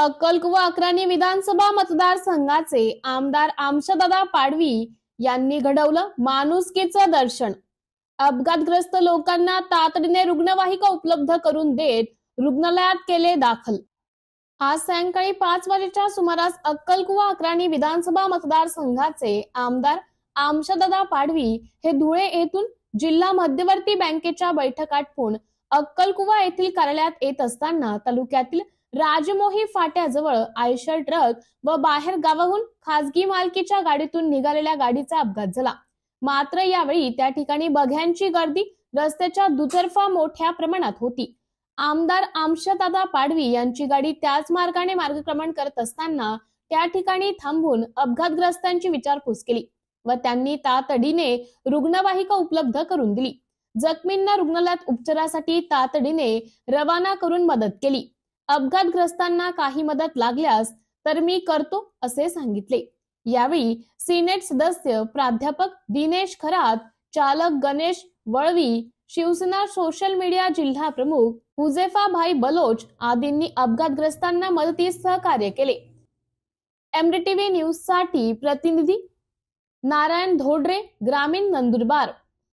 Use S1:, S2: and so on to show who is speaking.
S1: अक्कलकुवा अक्राणी विधानसभा मतदारसंघाचे आमदार आमशदादा पाडवी यांनी घडवलं माणुसकीचं दर्शन। अपघातग्रस्त लोकांना तातडीने रुग्णवाहिका उपलब्ध करून देत रुग्णालयात केले दाखल। आज सायंकाळी 5 वाजेच्या सुमारास अक्कलकुवा अक्राणी विधानसभा मतदारसंघाचे आमदार आमशदादा पाडवी हे धुळे येथून जिल्हा मध्यवर्ती बँकेच्या बैठक आटपून अक्कलकुवा येथील कार्यालयात येत असताना तालुक्यातील राजमोही फाट्याजवळ आयशर ट्रक व बाहेर गावाहून खासगी मालकीच्या गाडीतून निघालेल्या गाडीचा अपघात झाला। मात्र यावेळी त्या ठिकाणी बघ्यांची गर्दी रस्त्याच्या दुतर्फा मोठ्या प्रमाणात होती। आमदार आमशदादा पाडवी यांची गाडी त्याच मार्गाने मार्गक्रमण करत असताना त्या ठिकाणी थांबून अपघातग्रस्तांची विचारपूस केली व त्यांनी तातडीने रुग्णवाहिका उपलब्ध करून दिली। जखमींना रुग्णालयात उपचारासाठी तातडीने रवाना करून मदत केली। अपघातग्रस्तांना काही मदत लागल्यास तर मी करतो असे सांगितले। यावेळी सिनेट सदस्य प्राध्यापक दिनेश खरात, चालक गणेश वळवी, शिवसेना सोशल मीडिया जिल्हा प्रमुख हुजेफा भाई बलोच आदींनी अपघातग्रस्तांना मदतीस सहकार्य केले। MDTV न्यूज साठी प्रतिनिधी नारायण धोडरे, ग्रामीण नंदुरबार।